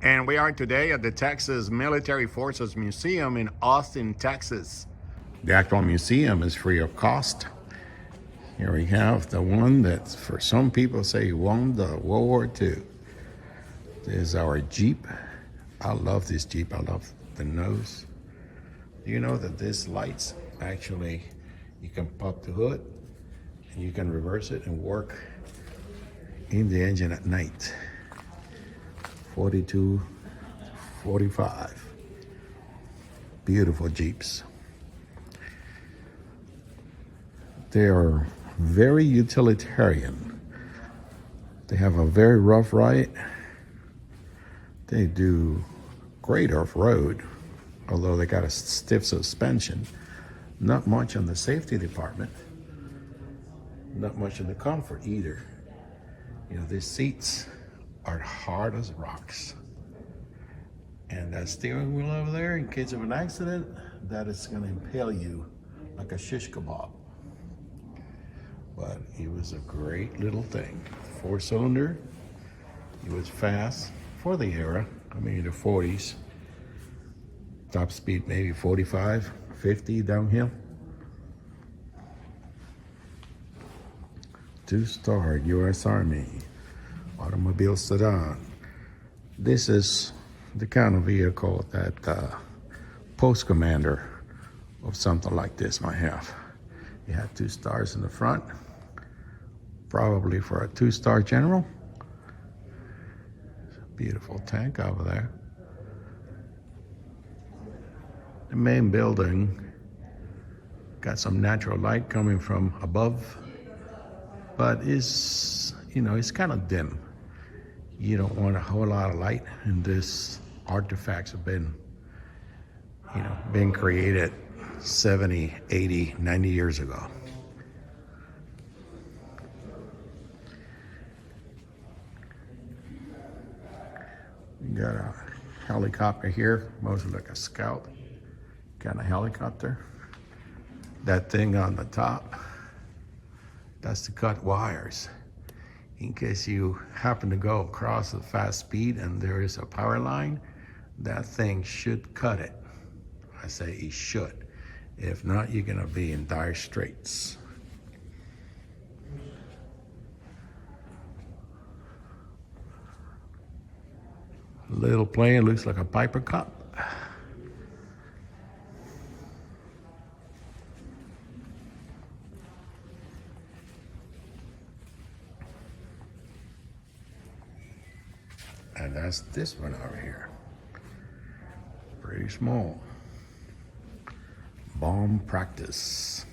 And we are today at the Texas Military Forces Museum in Austin, Texas. The actual museum is free of cost. Here we have the one that for some people say won the World War II. This is our Jeep. I love this Jeep. I love the nose. Do you know that this lights actually, you can pop the hood and you can reverse it and work in the engine at night. 42, 45. Beautiful Jeeps. They are very utilitarian. They have a very rough ride. They do great off-road, although they got a stiff suspension. Not much on the safety department. Not much in the comfort either. You know, these seats are hard as rocks. And that steering wheel over there, in case of an accident, that is going to impale you like a shish kebab. But it was a great little thing. 4-cylinder. It was fast for the era. I mean, the 40s. Top speed maybe 45, 50 downhill. 2-star U.S. Army automobile sedan. This is the kind of vehicle that post commander of something like this might have. You have 2 stars in the front, probably for a 2-star general. It's a beautiful tank over there. The main building got some natural light coming from above, but is, you know, it's kind of dim. You don't want a whole lot of light, and this artifacts have been, you know, been created 70, 80, 90 years ago. You got a helicopter here, mostly like a scout kind of helicopter. That thing on the top, that's to cut wires. In case you happen to go across a fast speed and there is a power line, that thing should cut it. I say it should. If not, you're gonna be in dire straits. Little plane, looks like a Piper Cup. And that's this one over here. Pretty small. Bomb practice.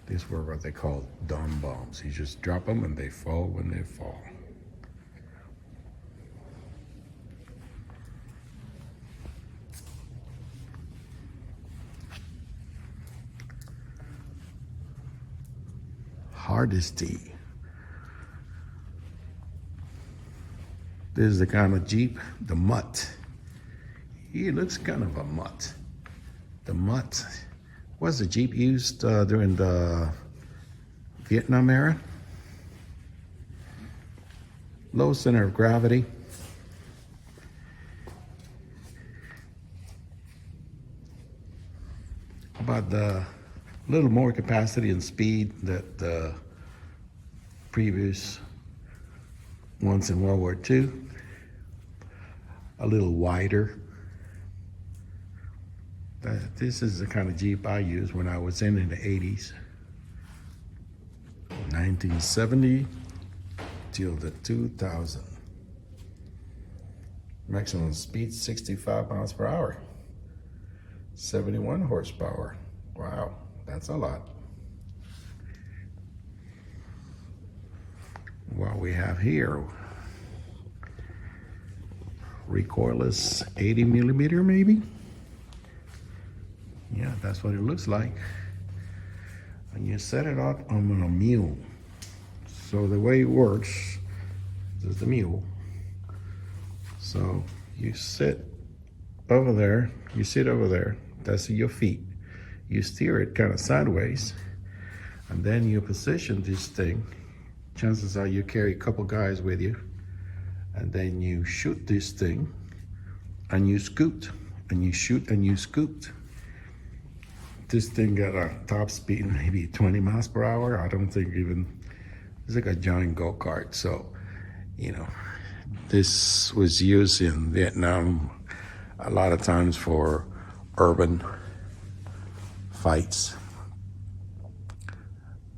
These were what they call dawn bombs. You just drop them and they fall when they fall. Hardesty. This is the kind of Jeep, the Mutt. He looks kind of a Mutt. The Mutt was the Jeep used during the Vietnam era. Low center of gravity. About the little more capacity and speed that the previous ones in World War II. A little wider. This is the kind of Jeep I used when I was in the 80s. 1970 till the 2000. Maximum speed 65 miles per hour. 71 horsepower. Wow, that's a lot. What we have here, recoilless 80 millimeter maybe. Yeah, that's what it looks like. And you set it up on a mule. So the way it works, this is the mule. So you sit over there, that's your feet. You steer it kind of sideways, and then you position this thing. Chances are you carry a couple guys with you, And then you shoot this thing and you scoot, and you shoot and you scoot. This thing got a top speed maybe 20 miles per hour. I don't think even, it's like a giant go-kart. So, you know, this was used in Vietnam a lot of times for urban fights.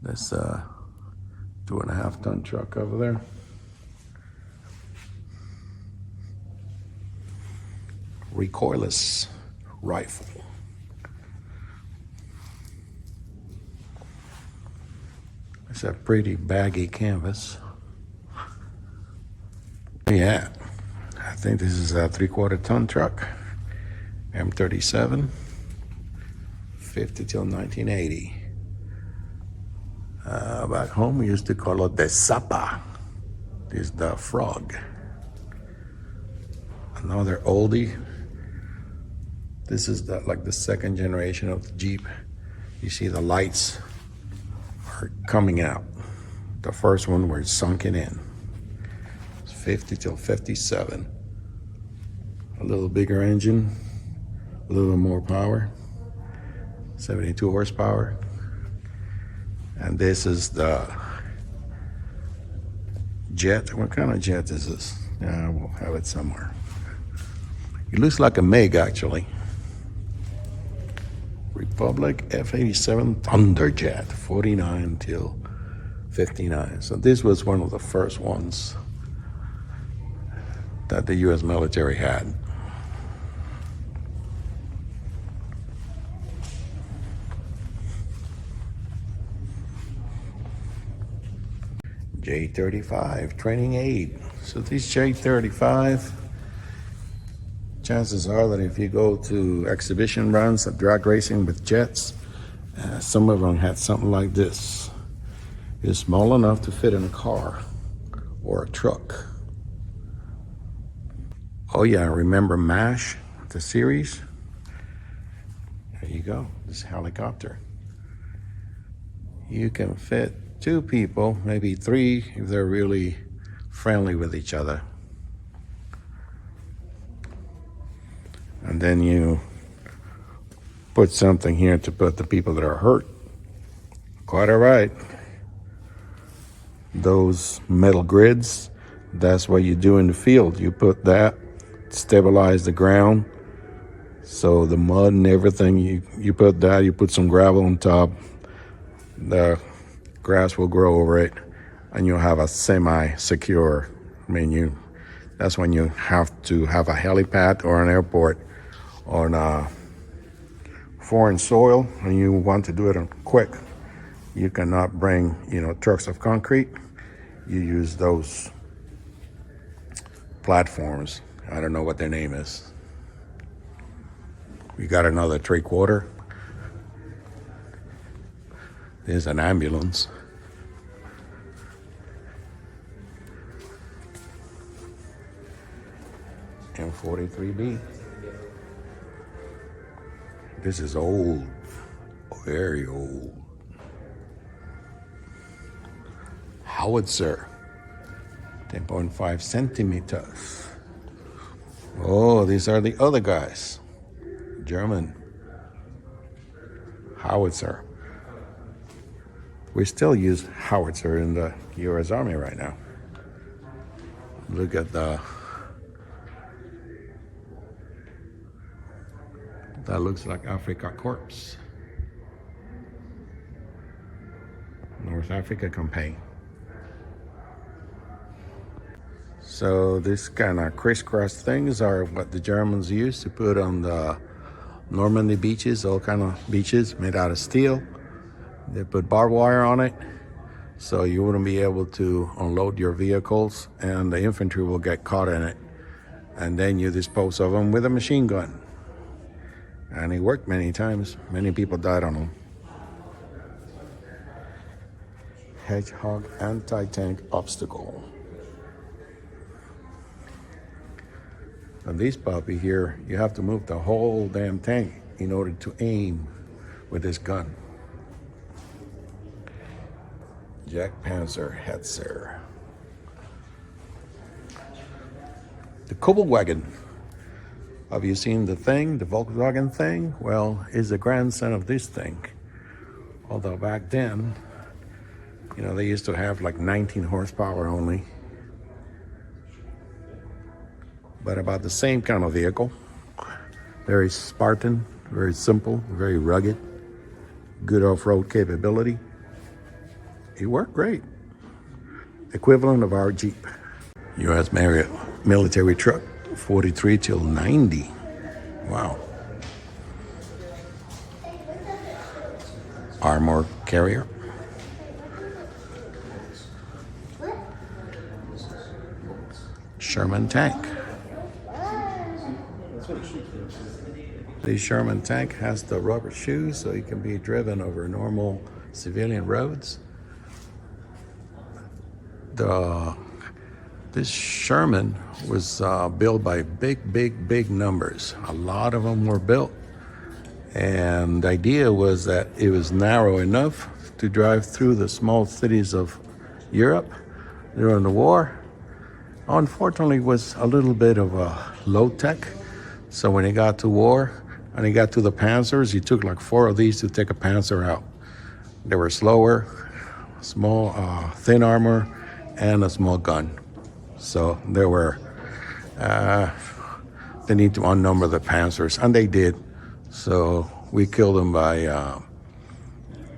This 2.5 ton truck over there. Recoilless rifle. It's a pretty baggy canvas. Yeah, I think this is a 3/4 ton truck. M37, 50 till 1980. Back home we used to call it the sapa. This is the frog. Another oldie. This is like the second generation of the Jeep. You see the lights are coming out. The first one were sunken in. It's 50 till 57. A little bigger engine, a little more power, 72 horsepower. And this is the jet. What kind of jet is this? Yeah, we'll have it somewhere. It looks like a MiG actually. Republic F-87 Thunderjet, 49 till 59. So this was one of the first ones that the U.S. military had. J-35 training aid. So these J-35, chances are that if you go to exhibition runs of drag racing with jets, some of them had something like this. It's small enough to fit in a car or a truck. Oh yeah, remember MASH, the series? There you go, this helicopter. You can fit 2 people, maybe 3 if they're really friendly with each other. And then you put something here to put the people that are hurt. Quite all right. Those metal grids, that's what you do in the field. You put that, stabilize the ground. So the mud and everything, you put that, you put some gravel on top. The grass will grow over it, and you'll have a semi-secure. That's when you have to have a helipad or an airport on foreign soil, and you want to do it quick. You cannot bring, trucks of concrete. You use those platforms. I don't know what their name is. We got another 3/4. There's an ambulance. M43B. This is old, very old. Howitzer, 10.5 centimeters. Oh, these are the other guys. German howitzer. We still use howitzer in the U.S. Army right now. Look at that looks like Africa Corps. North Africa campaign. So this kind of crisscross things are what the Germans used to put on the Normandy beaches, all kind of beaches made out of steel. They put barbed wire on it, so you wouldn't be able to unload your vehicles, and the infantry will get caught in it. And then you dispose of them with a machine gun. And it worked many times. Many people died on them. Hedgehog anti-tank obstacle. And this puppy here, you have to move the whole damn tank in order to aim with this gun. Jack Panzer Hetzer. The Kubelwagen. Have you seen the thing, the Volkswagen thing? Well, it's a grandson of this thing. Although back then, you know, they used to have like 19 horsepower only. But about the same kind of vehicle. Very Spartan, very simple, very rugged, good off-road capability. It worked great. Equivalent of our Jeep. U.S. military truck, 43 till 90. Wow. Armour carrier. Sherman tank. The Sherman tank has the rubber shoes so it can be driven over normal civilian roads. This Sherman was built by big numbers. A lot of them were built. And the idea was that it was narrow enough to drive through the small cities of Europe during the war. Unfortunately, it was a little bit of a low tech. So when it got to war and it got to the Panzers, it took like 4 of these to take a Panzer out. They were slower, small, thin armor, and a small gun. So they need to unnumber the Panzers, and they did. So we killed them by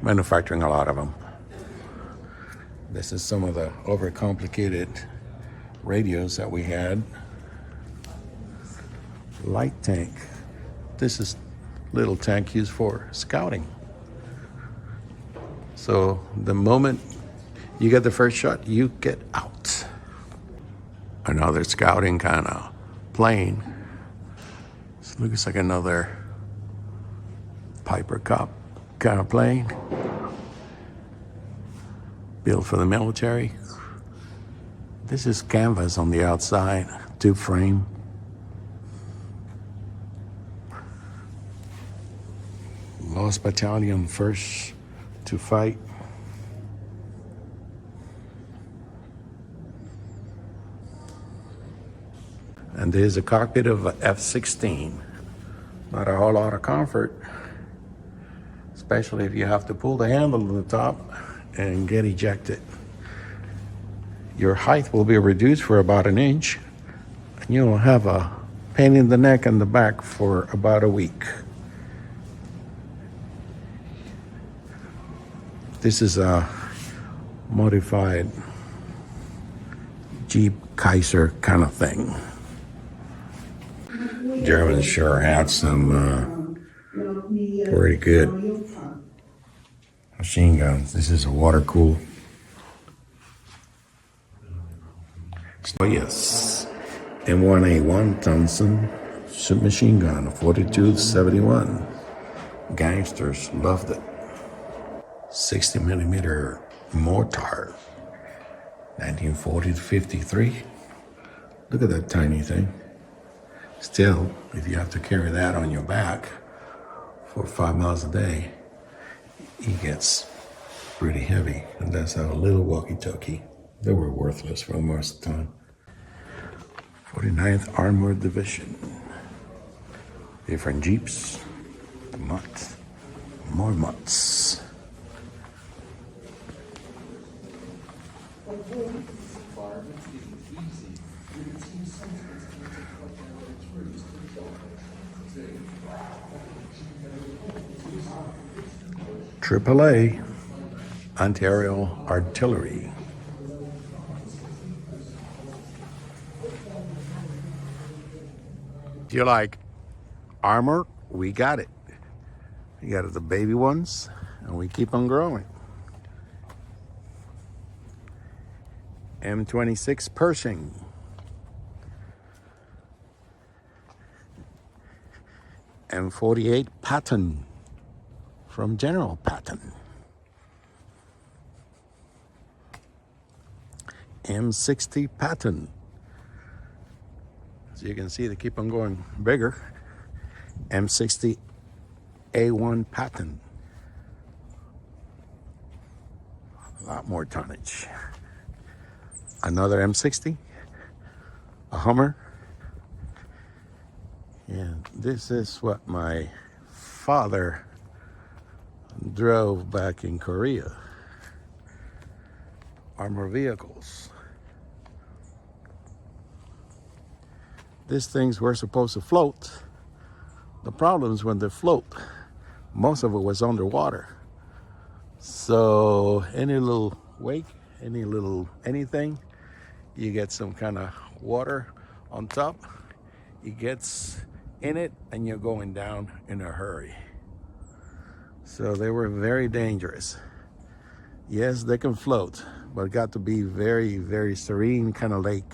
manufacturing a lot of them. This is some of the overcomplicated radios that we had. Light tank. This is little tank used for scouting. So the moment you get the first shot, you get out. Another scouting kind of plane. This looks like another Piper Cup kind of plane. Built for the military. This is canvas on the outside, tube frame. Lost Battalion, first to fight. And there's a cockpit of a F-16. Not a whole lot of comfort, especially if you have to pull the handle to the top and get ejected. Your height will be reduced for about 1 inch, and you'll have a pain in the neck and the back for about a week. This is a modified Jeep Kaiser kind of thing. Germans sure had some pretty good machine guns. This is a water-cooled. Oh yes, M1A1 Thompson submachine gun, 42-71. Gangsters loved it. 60 millimeter mortar, 1940 to 53. Look at that tiny thing. Still, if you have to carry that on your back for 5 miles a day, it gets pretty heavy. And that's a little walkie-talkie. They were worthless for most of the time. 49th Armored Division. Different Jeeps. The Mutt. More Mutts. AAA, Ontario Artillery. Do you like Armour? We got it. We got the baby ones, and we keep on growing. M26 Pershing. M48 Patton from General Patton. M60 Patton. So you can see they keep on going bigger. M60 A1 Patton. A lot more tonnage. Another M60, a Hummer, And this is what my father drove back in Korea. Armour vehicles. These things were supposed to float. The problem is when they float, most of it was underwater. So any little wake, any little anything, you get some kind of water on top, it gets in it and you're going down in a hurry. So they were very dangerous. Yes, they can float, but it got to be very, very serene kind of lake.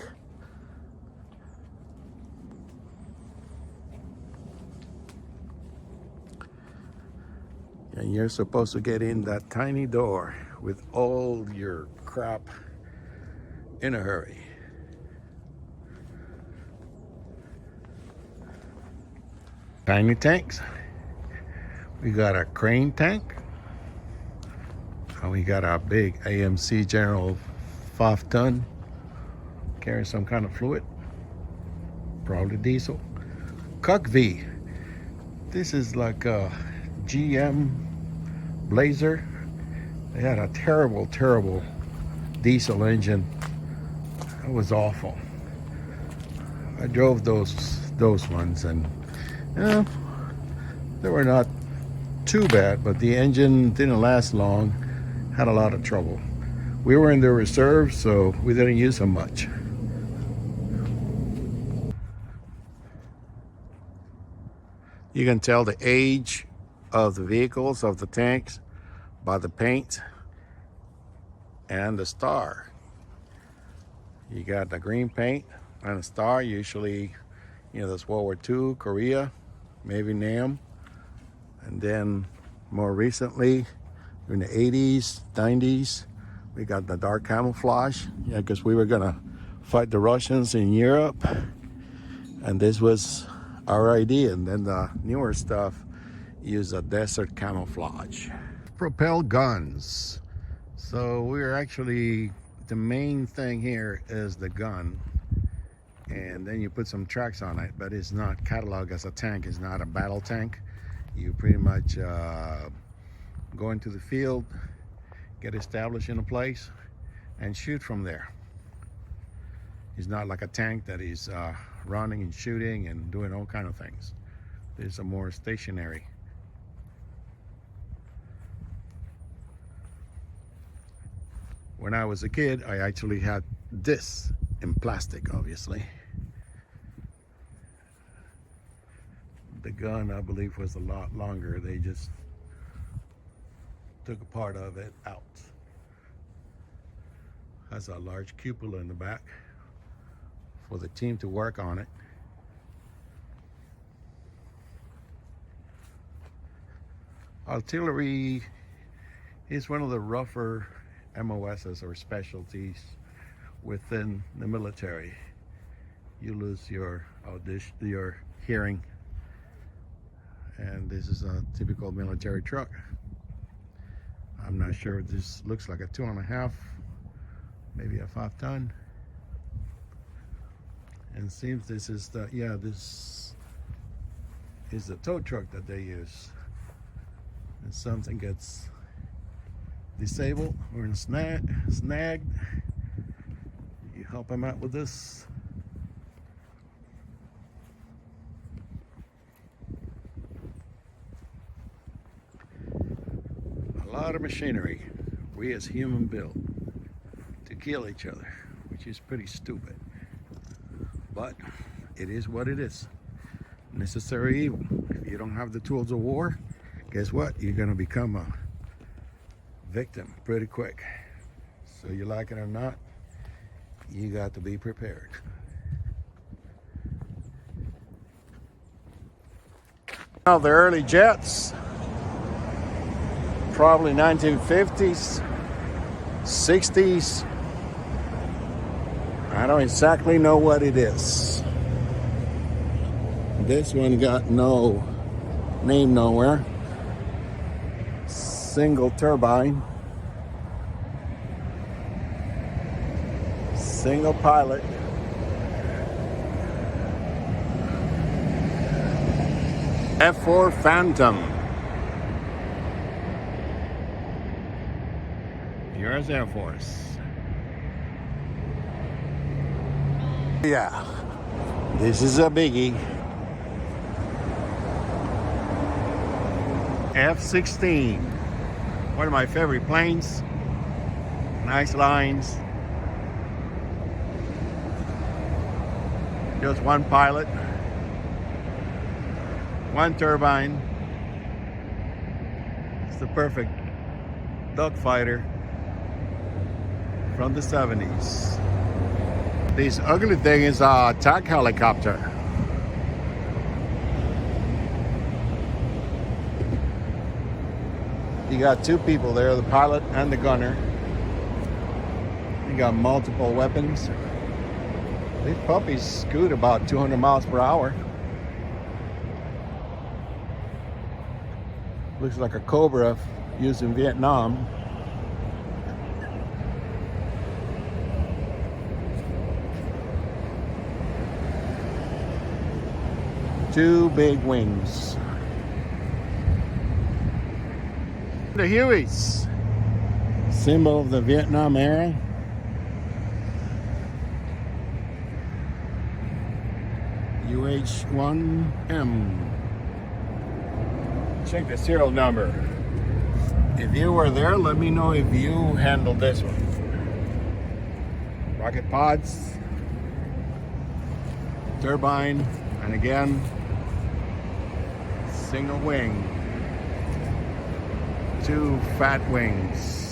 And you're supposed to get in that tiny door with all your crap in a hurry. Tiny tanks. We got a crane tank. And we got our big AMC General 5-ton. Carrying some kind of fluid. Probably diesel. Cuck V. This is like a GM Blazer. They had a terrible, terrible diesel engine. It was awful. I drove those ones, and they were not too bad, but the engine didn't last long. Had a lot of trouble. We were in the reserve, so we didn't use them much. You can tell the age of the vehicles, of the tanks, by the paint and the star. You got the green paint and the star, usually, that's World War II, Korea, maybe Nam. And then more recently, in the 80s, 90s, we got the dark camouflage, because we were gonna fight the Russians in Europe. And this was our idea. And then the newer stuff use a desert camouflage. Propel guns. So we're actually, the main thing here is the gun, and then you put some tracks on it, but it's not cataloged as a tank. It's not a battle tank. You pretty much go into the field, get established in a place, and shoot from there. It's not like a tank that is running and shooting and doing all kind of things. This is a more stationary. When I was a kid, I actually had this in plastic, obviously. The gun, I believe, was a lot longer. They just took a part of it out. Has a large cupola in the back for the team to work on it. Artillery is one of the rougher MOSs or specialties within the military. You lose your audition, your hearing, and this is a typical military truck. I'm not sure. This looks like a 2.5, maybe a 5-ton. And seems this is the this is the tow truck that they use. And something gets disabled or snagged, you help them out with this. A lot of machinery we as human built to kill each other, which is pretty stupid, but it is what it is. Necessary evil. If you don't have the tools of war, guess what? You're gonna become a victim pretty quick. So you like it or not, you got to be prepared. Now the early jets, probably 1950s, 60s. I don't exactly know what it is. This one got no name nowhere. Single turbine, single pilot. F4 Phantom. US Air Force. Yeah, this is a biggie. F-16. One of my favorite planes. Nice lines. Just one pilot. One turbine. It's the perfect dogfighter from the 70s. This ugly thing is a attack helicopter. You got two people there, the pilot and the gunner. You got multiple weapons. These puppies scoot about 200 miles per hour. Looks like a Cobra used in Vietnam. Two big wings. The Hueys, symbol of the Vietnam era. UH-1M. Check the serial number. If you were there, let me know if you handled this one. Rocket pods, turbine, and again, single wing. Two fat wings.